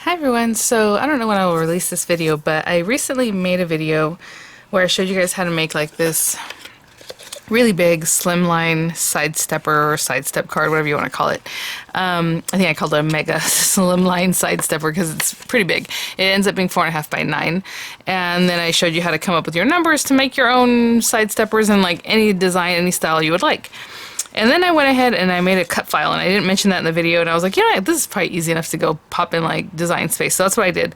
Hi everyone, so I don't know when I will release this video, but I recently made a video where I showed you guys how to make like this really big slimline side stepper or sidestep card, whatever you want to call it. I think I called it a mega slimline side stepper because it's pretty big. It ends up being 4.5 by 9. And then I showed you how to come up with your numbers to make your own side steppers in like any design, any style you would like. And then I went ahead and I made a cut file, and I didn't mention that in the video, and I was like, you know what, this is probably easy enough to go pop in like design space. So that's what I did.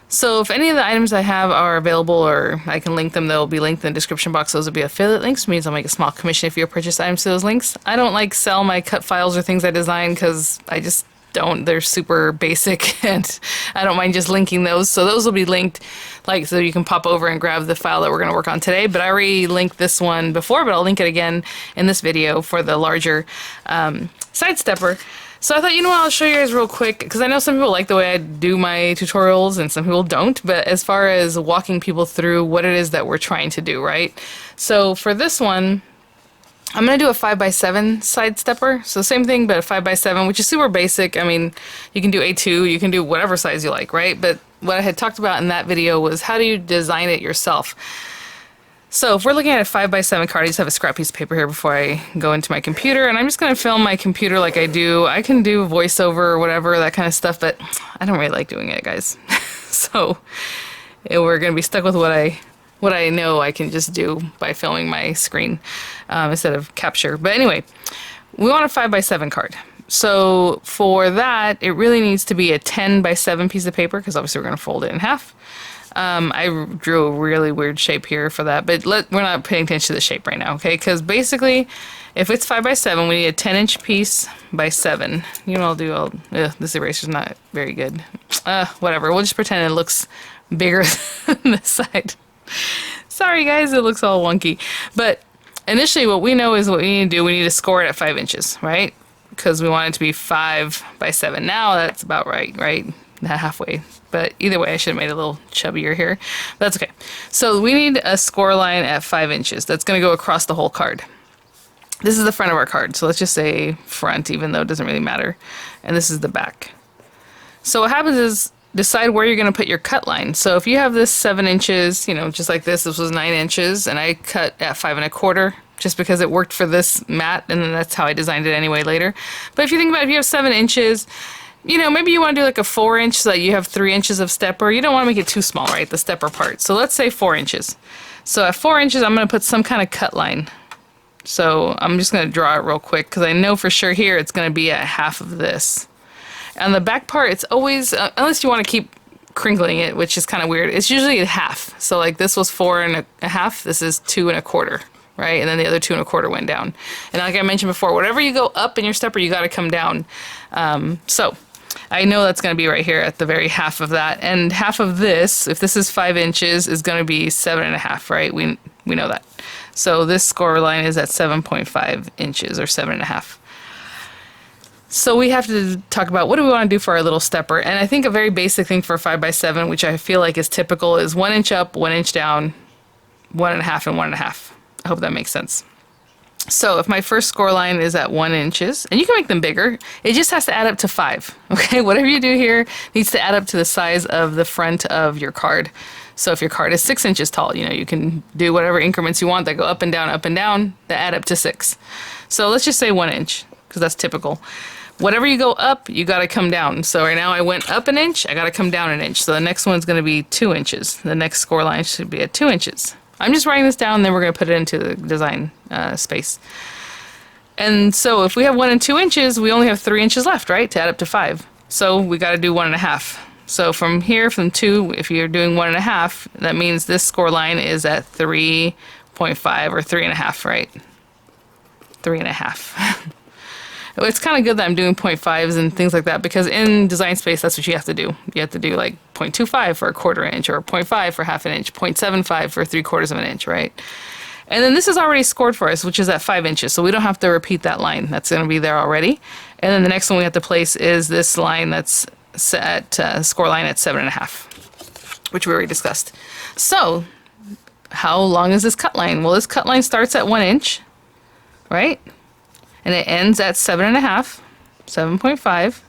So if any of the items I have are available or I can link them, they'll be linked in the description box. Those will be affiliate links, which means I'll make a small commission if you purchase items to those links. I don't like sell my cut files or things I design because I just don't. They're super basic and I don't mind just linking those. So those will be linked like so you can pop over and grab the file that we're going to work on today. But I already linked this one before, but I'll link it again in this video for the larger side stepper. So I thought, you know what, I'll show you guys real quick, because I know some people like the way I do my tutorials and some people don't, but as far as walking people through what it is that we're trying to do, right? So for this one, I'm going to do a 5x7 side stepper. So same thing, but a 5x7, which is super basic. I mean, you can do A2, you can do whatever size you like, right? But what I had talked about in that video was how do you design it yourself? So if we're looking at a 5x7 card, I just have a scrap piece of paper here before I go into my computer, and I'm just going to film my computer like I do. I can do voiceover or whatever, that kind of stuff, but I don't really like doing it, guys. So we're going to be stuck with what I know I can just do by filming my screen instead of capture. But anyway, we want a 5x7 card. So for that, it really needs to be a 10x7 piece of paper, because obviously we're going to fold it in half. I drew a really weird shape here for that, but we're not paying attention to the shape right now, okay? Because basically, if it's 5x7, we need a 10-inch piece by 7. You know what I'll do? This eraser's not very good. Whatever. We'll just pretend it looks bigger than this side. Sorry, guys, it looks all wonky. But initially, what we know is what we need to do. We need to score it at 5 inches, right? Because we want it to be 5x7. Now that's about right? Halfway. But either way, I should have made it a little chubbier here. But that's okay. So we need a score line at 5 inches. That's going to go across the whole card. This is the front of our card. So let's just say front, even though it doesn't really matter. And this is the back. So what happens is decide where you're going to put your cut line. So if you have this 7 inches, you know, just like this was 9 inches, and I cut at 5 1/4, just because it worked for this mat, and then that's how I designed it anyway later. But if you think about it, if you have 7 inches, you know, maybe you want to do like a 4-inch so that you have 3 inches of stepper. You don't want to make it too small, right? The stepper part. So let's say 4 inches. So at 4 inches, I'm going to put some kind of cut line. So I'm just going to draw it real quick because I know for sure here it's going to be at half of this. And the back part, it's always, unless you want to keep crinkling it, which is kind of weird, it's usually at half. So like this was 4 1/2, this is 2 1/4. Right, and then the other 2 1/4 went down. And like I mentioned before, whatever you go up in your stepper, you got to come down. So I know that's going to be right here at the very half of that, and half of this, if this is 5 inches, is going to be 7 1/2. Right, we know that. So this score line is at 7.5 inches or 7 1/2. So we have to talk about what do we want to do for our little stepper, and I think a very basic thing for a 5x7, which I feel like is typical, is 1 inch up, 1 inch down, 1 1/2, and 1 1/2. I hope that makes sense. So if my first score line is at 1 inches, and you can make them bigger, it just has to add up to 5. Okay, whatever you do here needs to add up to the size of the front of your card. So if your card is 6 inches tall, you know, you can do whatever increments you want that go up and down, that add up to 6. So let's just say 1 inch, because that's typical. Whatever you go up, you got to come down. So right now I went up 1 inch, I got to come down 1 inch. So the next one's going to be 2 inches. The next score line should be at 2 inches. I'm just writing this down, and then we're going to put it into the design space. And so if we have 1 and 2 inches, we only have 3 inches left, right, to add up to 5. So we got to do 1 1/2. So from here, from 2, if you're doing 1 1/2, that means this score line is at 3.5 or 3 1/2, right? 3 1/2. It's kind of good that I'm doing 0.5s and things like that, because in design space, that's what you have to do. You have to do like 0.25 for a 1/4 inch, or 0.5 for 1/2 inch, 0.75 for 3/4 inch, right? And then this is already scored for us, which is at 5 inches, so we don't have to repeat that line. That's going to be there already. And then the next one we have to place is this line that's set at score line at 7 1/2, which we already discussed. So how long is this cut line? Well, this cut line starts at 1 inch, right? And it ends at 7 1/2, 7.5.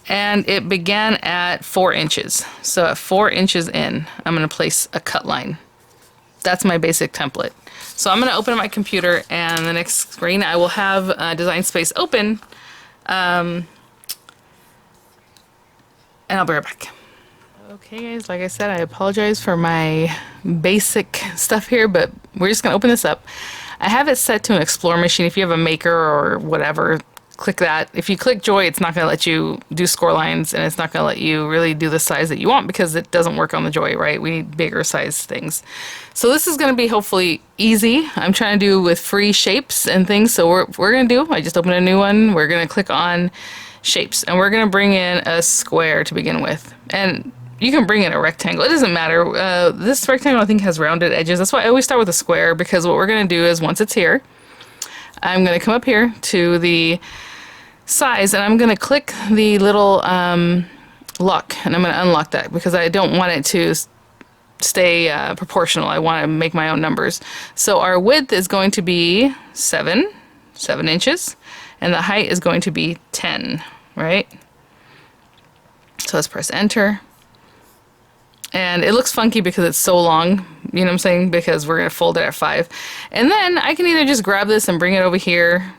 and it began at 4 inches. So at 4 inches in, I'm going to place a cut line. That's my basic template. So I'm going to open up my computer, and the next screen I will have Design Space open, and I'll be right back. Okay guys, like I said, I apologize for my basic stuff here, but we're just going to open this up. I have it set to an Explore machine. If you have a Maker or whatever, click that. If you click Joy, it's not going to let you do score lines, and it's not going to let you really do the size that you want because it doesn't work on the Joy, right? We need bigger size things. So this is going to be hopefully easy. I'm trying to do with free shapes and things. So we're going to do, I just opened a new one. We're going to click on shapes, and we're going to bring in a square to begin with. And you can bring in a rectangle. It doesn't matter. This rectangle I think has rounded edges. That's why I always start with a square, because what we're going to do is once it's here, I'm going to come up here to the size, and I'm going to click the little lock, and I'm going to unlock that because I don't want it to stay proportional. I want to make my own numbers. So our width is going to be 7 inches, and the height is going to be 10, right? So let's press enter. And it looks funky because it's so long, you know what I'm saying? Because we're going to fold it at 5. And then I can either just grab this and bring it over here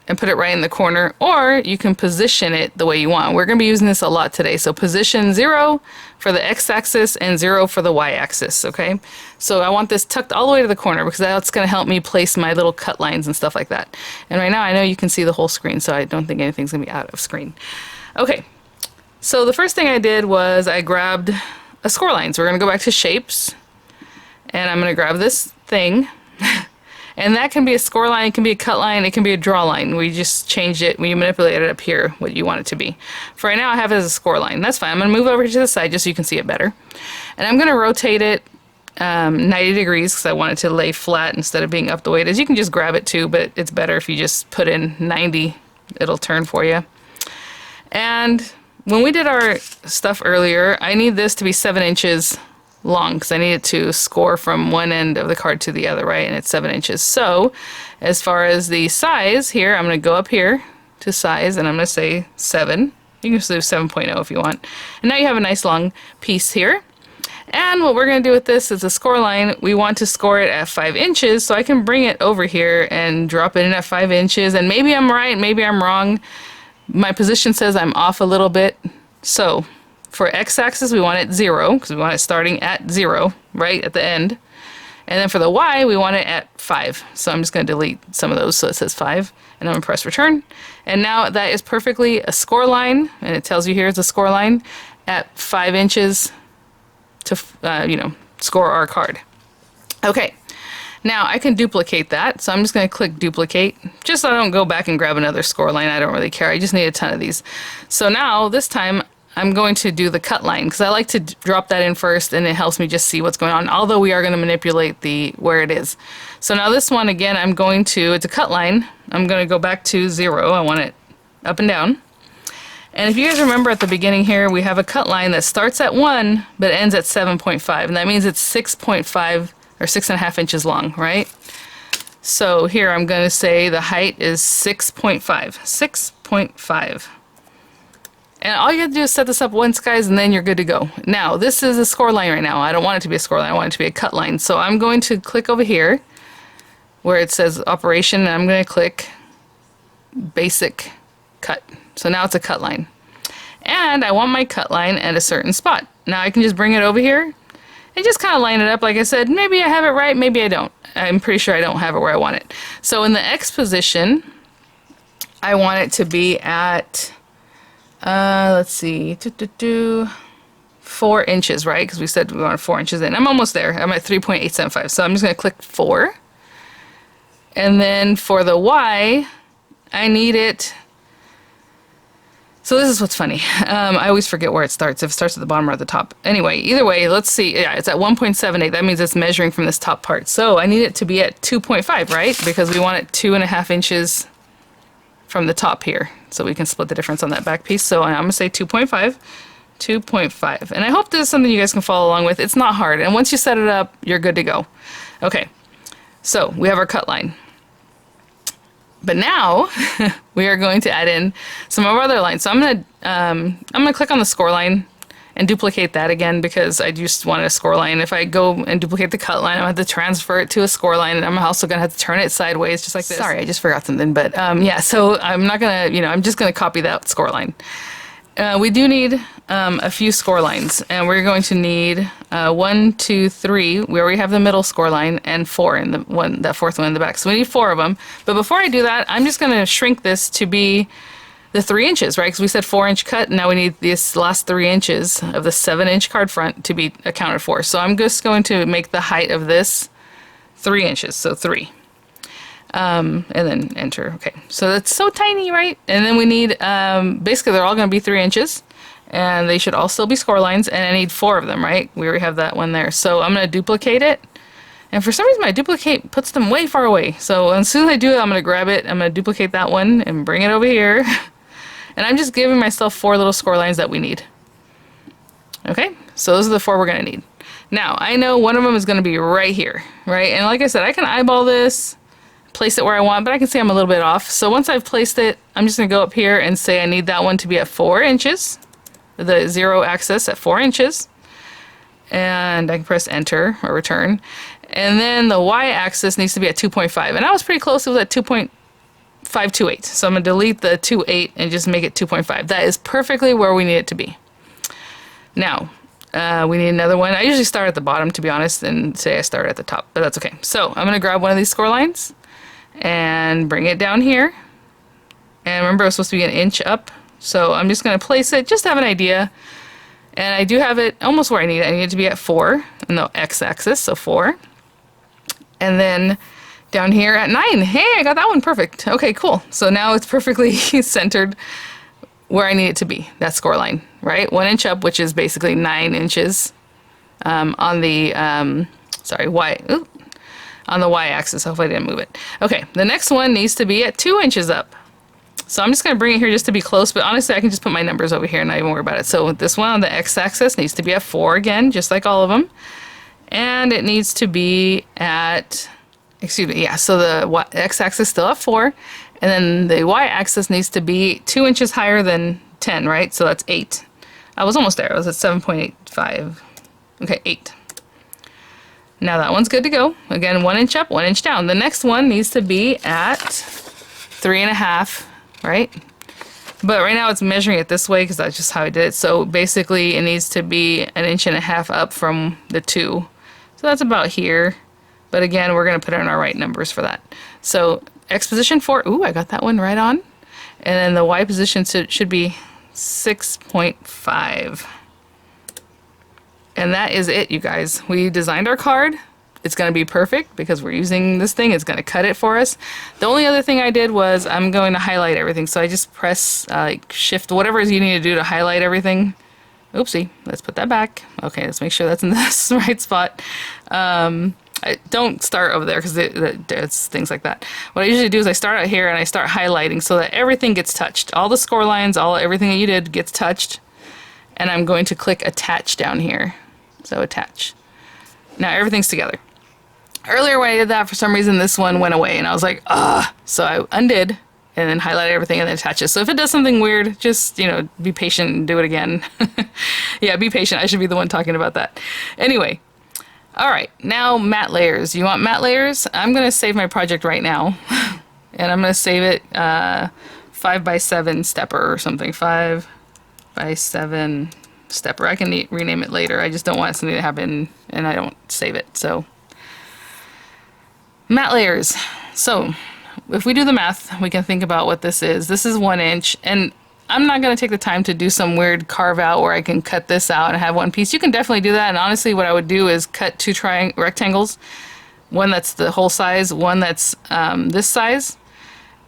and put it right in the corner, or you can position it the way you want. We're going to be using this a lot today. So position 0 for the x-axis and 0 for the y-axis, okay? So I want this tucked all the way to the corner because that's going to help me place my little cut lines and stuff like that. And right now I know you can see the whole screen, so I don't think anything's going to be out of screen. Okay, so the first thing I did was I grabbed a score line. So we're going to go back to shapes, and I'm going to grab this thing. And that can be a score line, it can be a cut line, it can be a draw line. We just changed it, we manipulated it up here, what you want it to be. For right now, I have it as a score line. That's fine. I'm going to move over to the side just so you can see it better. And I'm going to rotate it 90 degrees because I want it to lay flat instead of being up the way it is. You can just grab it too, but it's better if you just put in 90. It'll turn for you. And when we did our stuff earlier, I need this to be 7 inches long because I need it to score from one end of the card to the other, right? And it's 7 inches. So as far as the size here, I'm going to go up here to size, and I'm going to say 7. You can just do 7.0 if you want. And now you have a nice long piece here. And what we're going to do with this is a score line. We want to score it at 5 inches, so I can bring it over here and drop it in at 5 inches. And maybe I'm right, maybe I'm wrong. My position says I'm off a little bit. So for x-axis, we want it 0, because we want it starting at 0, right at the end. And then for the y, we want it at 5. So I'm just going to delete some of those so it says 5. And I'm going to press return. And now that is perfectly a score line, and it tells you here it's a score line at 5 inches to, you know, score our card. Okay. Now I can duplicate that, so I'm just going to click duplicate, just so I don't go back and grab another score line. I don't really care. I just need a ton of these. So now this time I'm going to do the cut line because I like to drop that in first, and it helps me just see what's going on, although we are going to manipulate where it is. So now this one, again, it's a cut line. I'm going to go back to 0. I want it up and down. And if you guys remember at the beginning here, we have a cut line that starts at 1 but ends at 7.5, and that means it's 6.5 or 6.5 inches long, right? So here I'm going to say the height is 6.5. 6.5. And all you have to do is set this up once, guys, and then you're good to go. Now, this is a score line right now. I don't want it to be a score line. I want it to be a cut line. So I'm going to click over here where it says operation, and I'm going to click basic cut. So now it's a cut line. And I want my cut line at a certain spot. Now I can just bring it over here and just kind of line it up. Like I said, maybe I have it right, maybe I don't. I'm pretty sure I don't have it where I want it. So in the X position, I want it to be at, let's see, 4 inches, right? Because we said we wanted 4 inches in. I'm almost there. I'm at 3.875. So I'm just going to click 4. And then for the Y, I need it. So this is what's funny. I always forget where it starts, if it starts at the bottom or at the top. Anyway, either way, let's see. Yeah, it's at 1.78. That means it's measuring from this top part. So I need it to be at 2.5, right? Because we want it 2.5 inches from the top here. So we can split the difference on that back piece. So I'm going to say 2.5. 2.5. And I hope this is something you guys can follow along with. It's not hard. And once you set it up, you're good to go. Okay. So we have our cut line. But now we are going to add in some of our other lines. So I'm gonna click on the score line and duplicate that again because I just wanted a score line. If I go and duplicate the cut line, I'm gonna have to transfer it to a score line, and I'm also gonna have to turn it sideways just like this. Sorry, I just forgot something, but yeah, so I'm not gonna, I'm just gonna copy that score line. We do need a few score lines, and we're going to need 1, 2, 3, where we have the middle score line, and 4 in that fourth one in the back. So we need 4 of them. But before I do that, I'm just gonna shrink this to be the 3 inches, right? Because we said 4-inch cut, and now we need this last 3 inches of the 7-inch card front to be accounted for. So I'm just going to make the height of this 3 inches, so 3. And then enter. Okay, so that's so tiny, right? And then we need, basically they're all going to be 3 inches, and they should all still be score lines, and I need 4 of them, right? We already have that one there. So I'm going to duplicate it. And for some reason my duplicate puts them way far away. So as soon as I do it, I'm going to grab it, I'm going to duplicate that one and bring it over here. And I'm just giving myself 4 little score lines that we need. Okay, so those are the 4 we're going to need. Now, I know one of them is going to be right here, right? And like I said, I can eyeball this, place it where I want, but I can see I'm a little bit off. So once I've placed it, I'm just going to go up here and say I need that one to be at 4 inches. The 0 axis at 4 inches. And I can press enter or return. And then the Y axis needs to be at 2.5. And I was pretty close, it was at 2.528. So I'm going to delete the 2.8 and just make it 2.5. That is perfectly where we need it to be. Now, we need another one. I usually start at the bottom, to be honest, and say I start at the top, but that's okay. So I'm going to grab one of these score lines and bring it down here. And remember, it's supposed to be 1 inch up. So I'm just going to place it just to have an idea. And I do have it almost where I need it. I need it to be at 4 in the x-axis, so 4. And then down here at 9. Hey, I got that one perfect. Okay, cool. So now it's perfectly centered where I need it to be, that score line, right? 1 inch up, which is basically 9 inches on the, on the y-axis. Hopefully I didn't move it. Okay, the next one needs to be at 2 inches up. So I'm just going to bring it here just to be close, but honestly I can just put my numbers over here and not even worry about it. So this one on the x-axis needs to be at 4 again, just like all of them. And it needs to be at, excuse me, yeah, so the x-axis still at 4. And then the y-axis needs to be 2 inches higher than 10, right? So that's 8. I was almost there. I was at 7.85. Okay, 8. Now that one's good to go. Again, 1 inch up, 1 inch down. The next one needs to be at 3.5, right? But right now it's measuring it this way because that's just how I did it. So basically it needs to be 1.5 inches up from the 2. So that's about here. But again, we're going to put in our right numbers for that. So X position 4, ooh, I got that one right on. And then the Y position should be 6.5. And that is it, you guys. We designed our card. It's going to be perfect because we're using this thing. It's going to cut it for us. The only other thing I did was I'm going to highlight everything. So I just press like shift, whatever you need to do to highlight everything. Oopsie, let's put that back. Okay, let's make sure that's in the right spot. I don't start over there because it's things like that. What I usually do is I start out here and I start highlighting so that everything gets touched. All the score lines, everything that you did gets touched. And I'm going to click attach down here. So attach. Now everything's together. Earlier when I did that, for some reason this one went away and I was like, ugh. So I undid and then highlighted everything and then attach it. So if it does something weird, just, be patient and do it again. Yeah, be patient. I should be the one talking about that. Anyway. All right, now matte layers. You want matte layers? I'm going to save my project right now. And I'm going to save it 5x7 stepper or something. 5x7 stepper. I can rename it later. I just don't want something to happen and I don't save it. So matte layers. So if we do the math, we can think about what this is. This is 1 inch, and I'm not going to take the time to do some weird carve out where I can cut this out and have one piece. You can definitely do that, and honestly what I would do is cut 2 rectangles. One that's the whole size, one that's this size,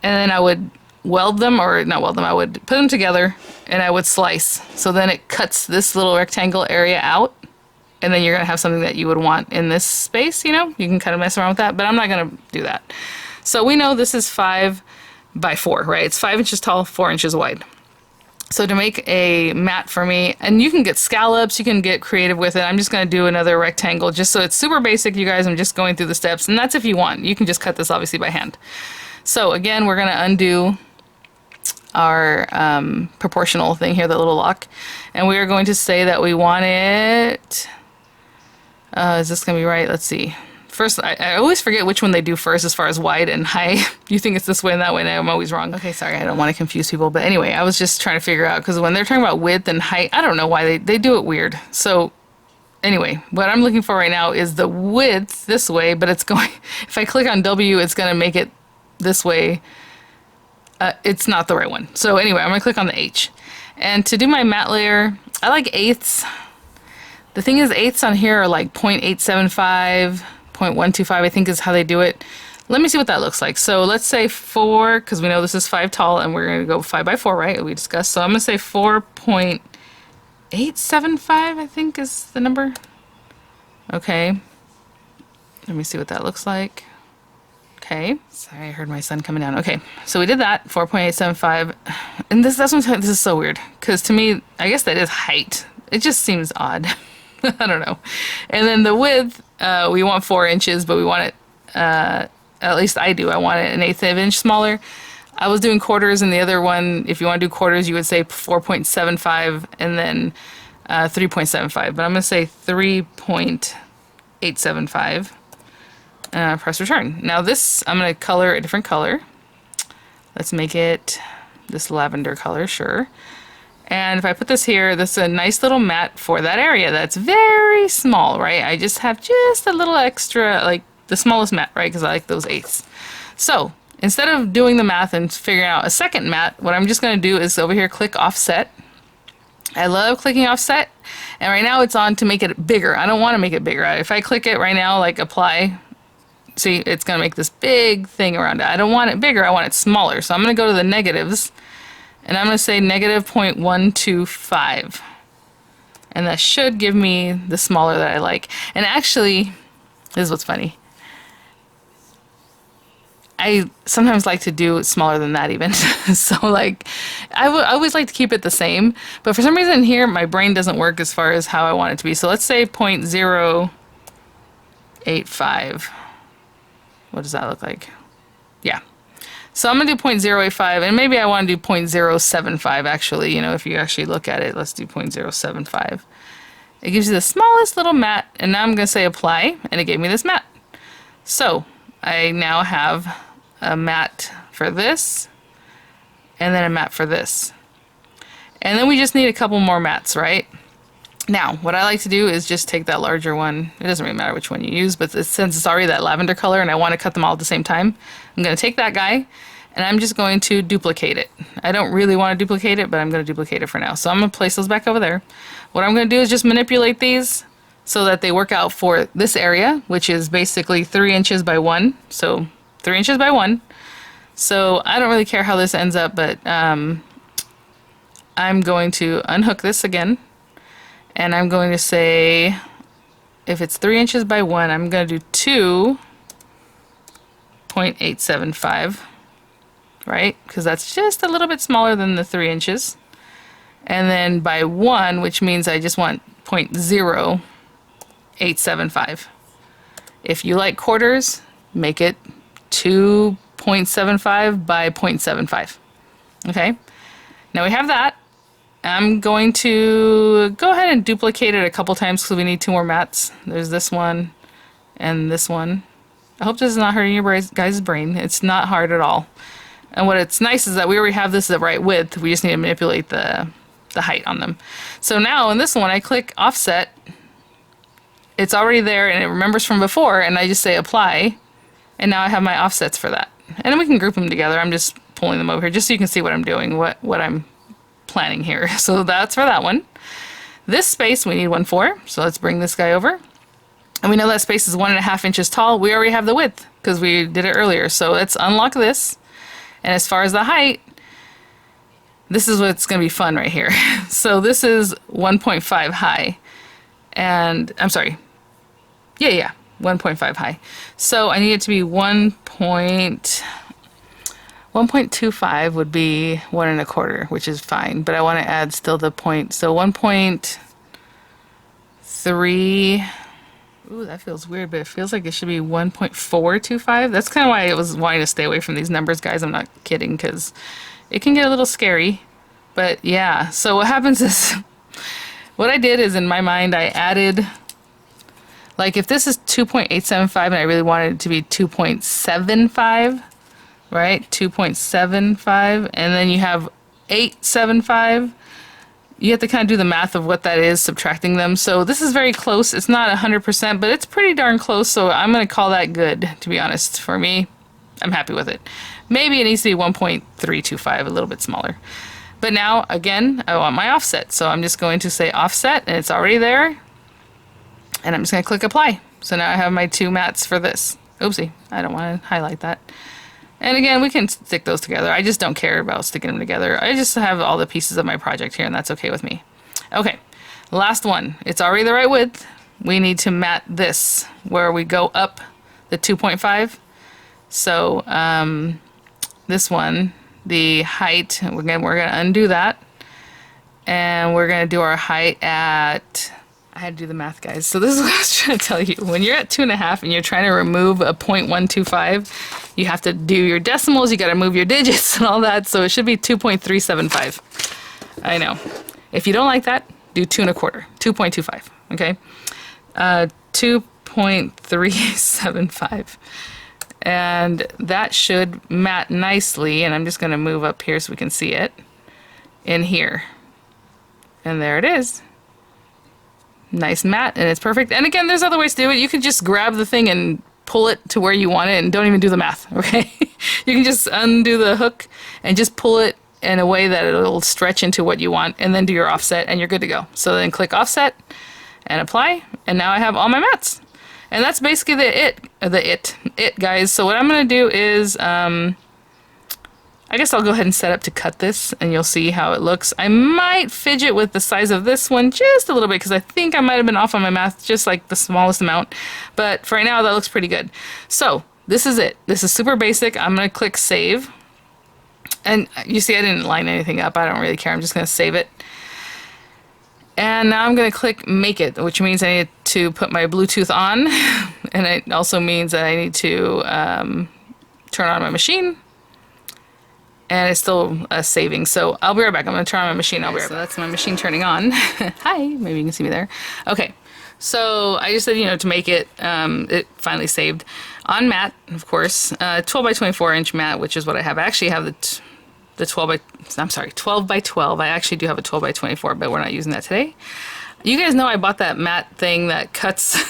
and then I would weld them, or not weld them, I would put them together and I would slice. So then it cuts this little rectangle area out, and then you're going to have something that you would want in this space, you can kind of mess around with that, but I'm not going to do that. So we know this is 5 by 4, right? It's 5 inches tall, 4 inches wide. So to make a mat for me, and you can get scallops, you can get creative with it. I'm just going to do another rectangle just so it's super basic, you guys. I'm just going through the steps, and that's if you want. You can just cut this obviously by hand. So again, we're going to undo our proportional thing here, the little lock, and we are going to say that we want it, is this going to be right? Let's see. First, I always forget which one they do first as far as wide and high. You think it's this way and that way, and I'm always wrong. Okay, sorry, I don't want to confuse people, but anyway, I was just trying to figure out, because when they're talking about width and height, I don't know why they do it weird. So anyway, what I'm looking for right now is the width this way, but it's going, if I click on W, it's going to make it this way. It's not the right one. So anyway, I'm going to click on the H. And to do my matte layer, I like eighths. The thing is, eighths on here are like 0.875, 0.125, I think is how they do it. Let me see what that looks like. So let's say 4, because we know this is 5 tall, and we're going to go 5 by 4, right? We discussed. So I'm going to say 4.875, I think is the number. Okay. Let me see what that looks like. Okay. Sorry, I heard my son coming down. Okay, so we did that, 4.875. And this is so weird, because to me, I guess that is height. It just seems odd. I don't know. And then the width, we want 4 inches, but we want it, at least I do, I want it 1/8 of an inch smaller. I was doing quarters, and the other one, if you want to do quarters, you would say 4.75 and then 3.75. But I'm going to say 3.875. Press return. Now this, I'm going to color a different color. Let's make it this lavender color, sure. And if I put this here, this is a nice little matte for that area that's very small, right? I just have just a little extra, like the smallest matte, right? Because I like those eighths. So instead of doing the math and figuring out a second matte, what I'm just going to do is over here click offset. I love clicking offset, and right now it's on to make it bigger. I don't want to make it bigger. If I click it right now, like apply, see, it's going to make this big thing around it. I don't want it bigger, I want it smaller. So I'm going to go to the negatives, and I'm going to say negative 0.125. And that should give me the smaller that I like. And actually, this is what's funny. I sometimes like to do it smaller than that even. So like, I always like to keep it the same. But for some reason here, my brain doesn't work as far as how I want it to be. So let's say 0.085. What does that look like? Yeah. So I'm going to do 0.085, and maybe I want to do 0.075 actually, you know, if you actually look at it. Let's do 0.075. It gives you the smallest little matte, and now I'm going to say apply, and it gave me this matte. So I now have a matte for this, and then a matte for this. And then we just need a couple more mattes, right? Now, what I like to do is just take that larger one. It doesn't really matter which one you use, but since it's already that lavender color and I want to cut them all at the same time, I'm going to take that guy and I'm just going to duplicate it. I don't really want to duplicate it, but I'm going to duplicate it for now. So I'm going to place those back over there. What I'm going to do is just manipulate these so that they work out for this area, which is basically 3 inches by 1. So 3 inches by 1. So I don't really care how this ends up, but I'm going to unhook this again. And I'm going to say, if it's 3 inches by 1, I'm going to do 2.875, right? Because that's just a little bit smaller than the 3 inches. And then by 1, which means I just want 0.0875. If you like quarters, make it 2.75 by 0.75. Okay? Now we have that. I'm going to go ahead and duplicate it a couple times because we need 2 more mattes. There's this one and this one. I hope this is not hurting your guys' brain. It's not hard at all. And what it's nice is that we already have this at the right width. We just need to manipulate the height on them. So now in this one, I click offset. It's already there and it remembers from before, and I just say apply. And now I have my offsets for that. And then we can group them together. I'm just pulling them over here just so you can see what I'm doing, what I'm planning here. So that's for that one. This space we need one for, so let's bring this guy over. And we know that space is 1.5 inches tall. We already have the width because we did it earlier. So let's unlock this. And as far as the height, this is what's going to be fun right here. So this is 1.5 high. And I'm sorry. Yeah, 1.5 high. So I need it to be 1.25 would be 1.25, which is fine, but I want to add still the point. So 1.3, Ooh, that feels weird, but it feels like it should be 1.425. That's kind of why I was wanting to stay away from these numbers, guys. I'm not kidding, because it can get a little scary. But yeah, so what happens is, what I did is in my mind, I added, like if this is 2.875 and I really wanted it to be 2.75, right? 2.75, and then you have 875. You have to kind of do the math of what that is, subtracting them. So this is very close. It's not 100%, but it's pretty darn close. So I'm going to call that good, to be honest. For me, I'm happy with it. Maybe it needs to be 1.325, a little bit smaller. But now, again, I want my offset. So I'm just going to say offset, and it's already there. And I'm just going to click apply. So now I have my two mats for this. Oopsie, I don't want to highlight that. And again, we can stick those together. I just don't care about sticking them together. I just have all the pieces of my project here, and that's okay with me. Okay, last one. It's already the right width. We need to mat this, where we go up the 2.5. So this one, the height, we're gonna undo that. And we're gonna do our height at, I had to do the math, guys. So this is what I was trying to tell you. When you're at 2.5 and you're trying to remove a 0.125, you have to do your decimals, you gotta move your digits and all that, so it should be 2.375. I know. If you don't like that, do 2.25, 2.25, okay? 2.375. And that should mat nicely, and I'm just gonna move up here so we can see it, in here. And there it is. Nice mat, and it's perfect. And again, there's other ways to do it. You can just grab the thing and pull it to where you want it and don't even do the math, okay? You can just undo the hook and just pull it in a way that it'll stretch into what you want, and then do your offset, and you're good to go. So then click offset and apply, and now I have all my mats. And that's basically it, guys. So what I'm gonna do is, I guess I'll go ahead and set up to cut this, and you'll see how it looks. I might fidget with the size of this one just a little bit, because I think I might have been off on my math, just like the smallest amount. But for right now, that looks pretty good. So this is it. This is super basic. I'm going to click save. And you see I didn't line anything up. I don't really care. I'm just going to save it. And now I'm going to click make it, which means I need to put my Bluetooth on. And it also means that I need to turn on my machine. And it's still saving, so I'll be right back. I'm going to turn on my machine. I'll be right back. So that's my machine turning on. Hi, maybe you can see me there. Okay, so I just said, you know, to make it, it finally saved. On mat, of course, 12 by 24 inch mat, which is what I have. I actually have the 12 by 12. I actually do have a 12 by 24, but we're not using that today. You guys know I bought that mat thing that cuts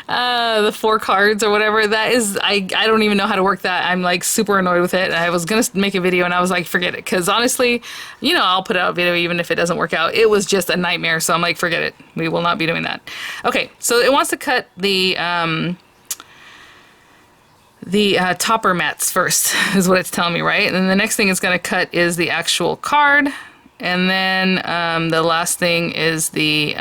the 4 cards or whatever. That is, I don't even know how to work that. I'm like super annoyed with it. I was gonna make a video and I was like, forget it, because honestly, you know, I'll put out a video even if it doesn't work out. It was just a nightmare, so I'm like, forget it. We will not be doing that. Okay, so it wants to cut the topper mats first, is what it's telling me, right? And then the next thing it's gonna cut is the actual card. And then the last thing is the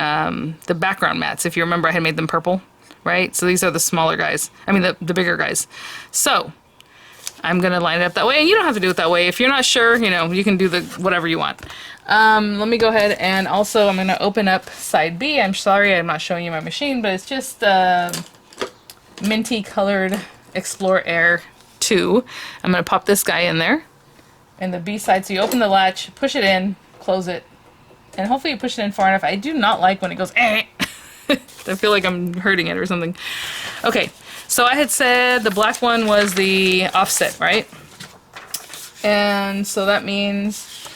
background mats. If you remember, I had made them purple, right? So these are the smaller guys. I mean, the bigger guys. So I'm gonna line it up that way, and you don't have to do it that way. If you're not sure, you know, you can do the whatever you want. Let me go ahead and also I'm gonna open up side B. I'm sorry I'm not showing you my machine, but it's just minty colored Explore Air 2. I'm gonna pop this guy in there. And the B side, so you open the latch, push it in, close it, and hopefully you push it in far enough. I do not like when it goes eh. I feel like I'm hurting it or something. Okay, so I had said the black one was the offset, right? And so that means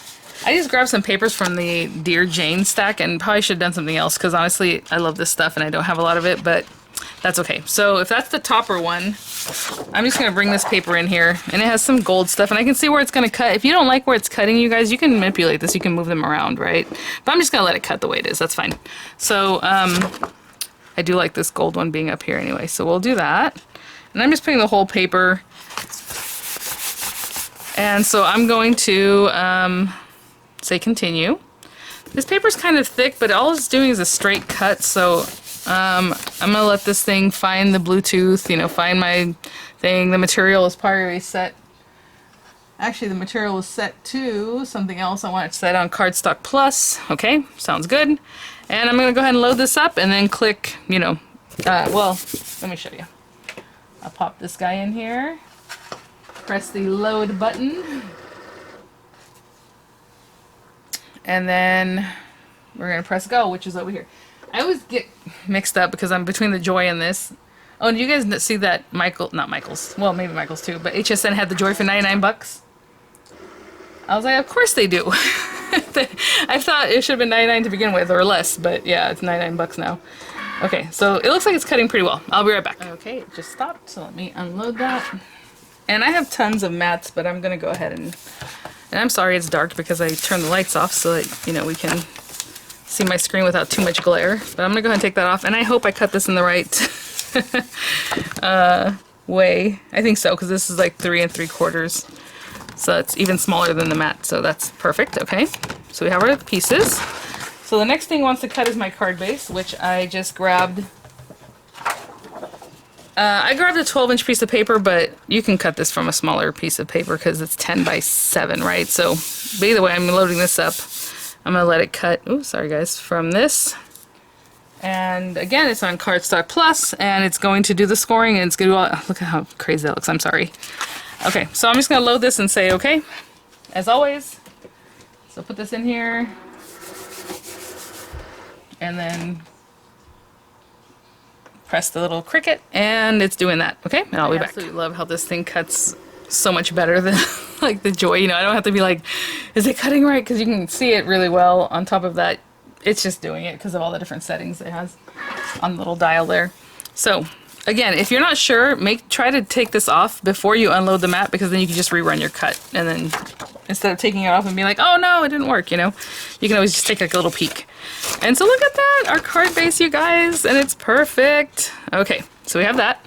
I just grabbed some papers from the Dear Jane stack, and probably should have done something else, because honestly I love this stuff and I don't have a lot of it, but that's okay. So if that's the topper one, I'm just going to bring this paper in here, and it has some gold stuff, and I can see where it's going to cut. If you don't like where it's cutting, you guys, you can manipulate this. You can move them around, right? But I'm just going to let it cut the way it is. That's fine. So I do like this gold one being up here anyway, so we'll do that. And I'm just putting the whole paper. And so I'm going to say continue. This paper's kind of thick, but all it's doing is a straight cut, so I'm gonna let this thing find the Bluetooth, you know, find my thing. The material is probably set. Actually, the material is set to something else. I want it set on Cardstock Plus. Okay, sounds good. And I'm gonna go ahead and load this up and then click, you know, Well, let me show you. I'll pop this guy in here. Press the load button. And then we're going to press go, which is over here. I always get mixed up because I'm between the Joy and this. Oh, and you guys see that not Michael's, well, maybe Michael's too, but HSN had the Joy for 99 bucks. I was like, of course they do. I thought it should have been 99 to begin with, or less, but yeah, it's 99 bucks now. Okay, so it looks like it's cutting pretty well. I'll be right back. Okay, it just stopped, so let me unload that. And I have tons of mats, but I'm gonna go ahead and I'm sorry it's dark because I turned the lights off so that, you know, we can see my screen without too much glare. But I'm gonna go ahead and take that off, and I hope I cut this in the right way. I think so, because this is like 3 3/4. So it's even smaller than the mat, so that's perfect. Okay, so we have our pieces. So the next thing wants to cut is my card base, which I just grabbed. I grabbed a 12-inch piece of paper, but you can cut this from a smaller piece of paper because it's 10 by 7, right? So, but either way, I'm loading this up. I'm gonna let it cut. Oh, sorry guys, from this. And again, it's on Cardstock Plus, and it's going to do the scoring, and it's gonna do all. Look at how crazy that looks. I'm sorry. Okay, so I'm just gonna load this and say okay, as always. So put this in here, and then press the little Cricut, and it's doing that. Okay, and I'll be back. I absolutely love how this thing cuts so much better than like the Joy. You know, I don't have to be like, is it cutting right? Because you can see it really well. On top of that, it's just doing it because of all the different settings it has on the little dial there. So again, if you're not sure, try to take this off before you unload the mat, because then you can just rerun your cut, and then instead of taking it off and being like, oh no, it didn't work, you know, you can always just take like a little peek. And so look at that, our card base, you guys, and it's perfect. Okay, so we have that.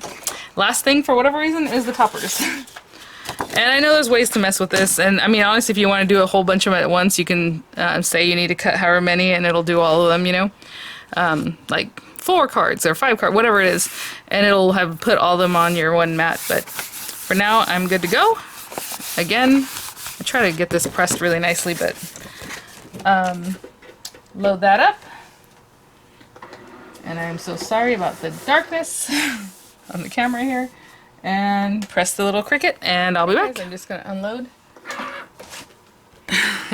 Last thing, for whatever reason, is the toppers. And I know there's ways to mess with this, and I mean, honestly, if you want to do a whole bunch of them at once, you can say you need to cut however many, and it'll do all of them, you know, like 4 cards or 5 cards, whatever it is, and it'll have put all of them on your one mat. But for now, I'm good to go. Again, I try to get this pressed really nicely, but load that up. And I'm so sorry about the darkness on the camera here. And press the little Cricut, and I'll be back. I'm just gonna unload.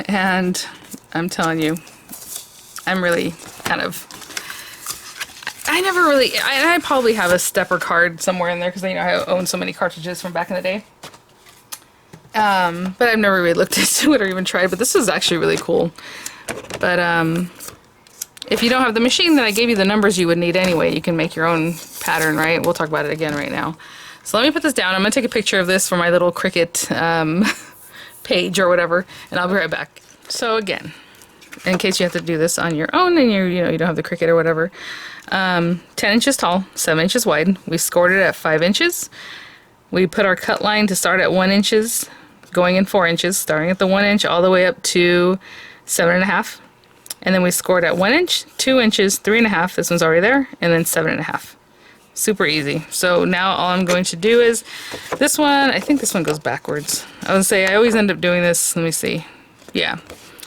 And I'm telling you, I'm really kind of, I probably have a stepper card somewhere in there because, you know, I own so many cartridges from back in the day. But I've never really looked into it or even tried, but this is actually really cool. But if you don't have the machine, then I gave you the numbers you would need anyway. You can make your own pattern, right? We'll talk about it again right now. So let me put this down. I'm going to take a picture of this for my little Cricut page or whatever, and I'll be right back. So again, in case you have to do this on your own and you don't have the Cricut or whatever, 10 inches tall, 7 inches wide. We scored it at 5 inches. We put our cut line to start at 1 inches, going in 4 inches, starting at the 1 inch all the way up to 7.5. And then we scored at 1 inch, 2 inches, 3.5. This one's already there, and then 7.5. Super easy. So now all I'm going to do is this one. I think this one goes backwards. I would say I always end up doing this. Let me see. Yeah.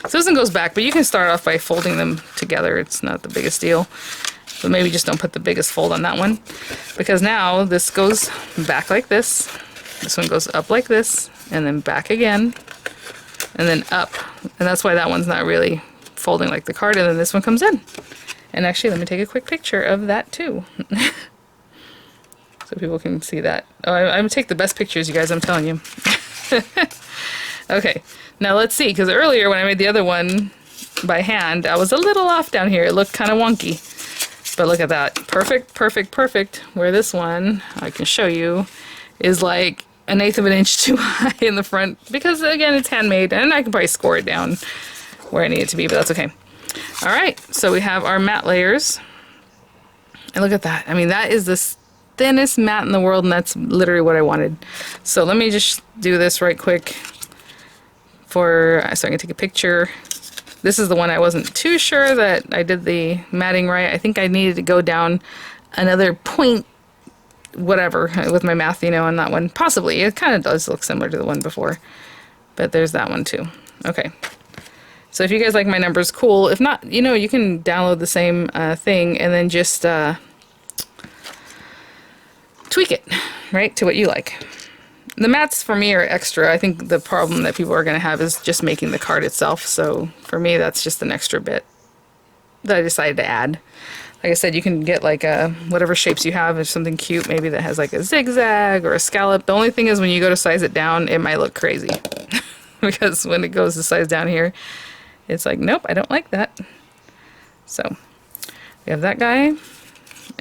So this one goes back, but you can start off by folding them together. It's not the biggest deal. But maybe just don't put the biggest fold on that one, because now this goes back like this. This one goes up like this, and then back again, and then up. And that's why that one's not really folding like the card, and then this one comes in. And actually, let me take a quick picture of that too. So people can see that. Oh, I'm going to take the best pictures, you guys, I'm telling you. Okay, now let's see, because earlier when I made the other one by hand, I was a little off down here. It looked kind of wonky. But look at that. Perfect, perfect, perfect. Where this one, I can show you, is like 1/8 of an inch too high in the front. Because, again, it's handmade, and I can probably score it down where I need it to be, but that's okay. Alright, so we have our mat layers. And look at that. I mean, that is the thinnest mat in the world, and that's literally what I wanted. So let me just do this right quick so I can take a picture. This is the one I wasn't too sure that I did the matting right. I think I needed to go down another point, whatever, with my math, you know, on that one. Possibly. It kind of does look similar to the one before. But there's that one too. Okay. So if you guys like my numbers, cool. If not, you know, you can download the same thing and then just tweak it, right, to what you like. The mats for me are extra. I think the problem that people are going to have is just making the card itself. So for me, that's just an extra bit that I decided to add. Like I said, you can get like whatever shapes you have. If something cute, maybe that has like a zigzag or a scallop. The only thing is when you go to size it down, it might look crazy. Because when it goes to size down here, it's like, nope, I don't like that. So we have that guy.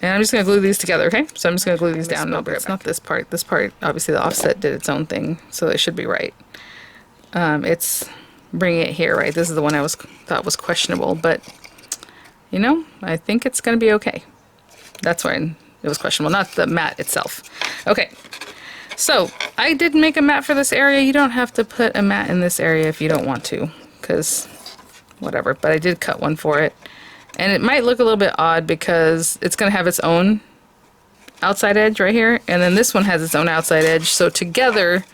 And I'm just going to glue these together, okay? So I'm just going to glue these down. No, it's not this part. This part, obviously the offset did its own thing, so it should be right. It's bringing it here, right? This is the one I thought was questionable, but, you know, I think it's going to be okay. That's why it was questionable, not the mat itself. Okay, so I did make a mat for this area. You don't have to put a mat in this area if you don't want to, because whatever, but I did cut one for it. And it might look a little bit odd because it's going to have its own outside edge right here, and then this one has its own outside edge, so together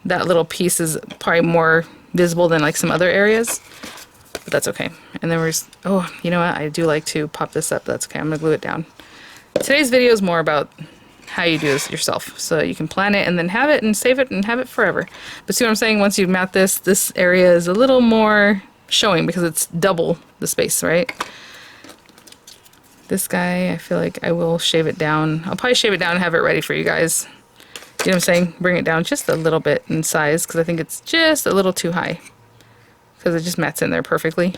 that little piece is probably more visible than like some other areas, but that's okay. And then we're just, oh, you know what, I do like to pop this up. That's okay, I'm going to glue it down. Today's video is more about how you do this yourself, so that you can plan it and then have it and save it and have it forever. But see what I'm saying, once you mat this area is a little more showing because it's double the space, right? This guy, I feel like I will shave it down. I'll probably shave it down and have it ready for you guys. You know what I'm saying? Bring it down just a little bit in size because I think it's just a little too high because it just mats in there perfectly.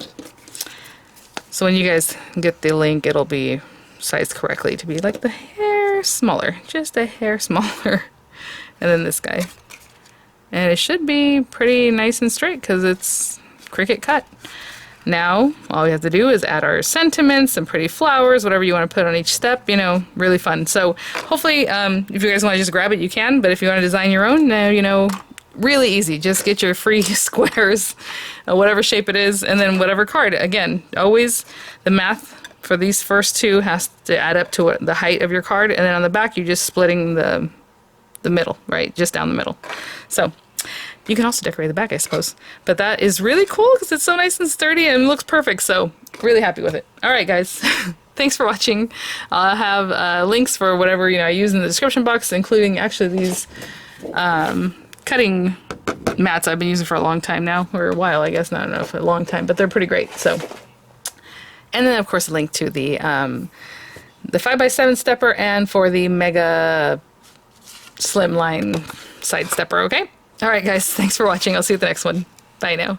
So when you guys get the link, it'll be sized correctly to be like the hair smaller, just a hair smaller. And then this guy. And it should be pretty nice and straight because it's Cricut cut. Now all we have to do is add our sentiments and pretty flowers, whatever you want to put on each step, you know, really fun. So hopefully if you guys want to just grab it, you can, but if you want to design your own, you know, really easy. Just get your free squares, whatever shape it is, and then whatever card. Again, always the math for these first two has to add up to the height of your card, and then on the back you're just splitting the middle, right, just down the middle. So you can also decorate the back, I suppose. But that is really cool because it's so nice and sturdy and looks perfect. So really happy with it. All right, guys. Thanks for watching. I'll have links for whatever, you know, I use in the description box, including actually these cutting mats I've been using for a long time now, or a while, I guess. I don't know if a long time, but they're pretty great. So, and then of course a link to the 5x7 stepper and for the mega slimline side stepper. Okay. All right, guys, thanks for watching. I'll see you at the next one. Bye now.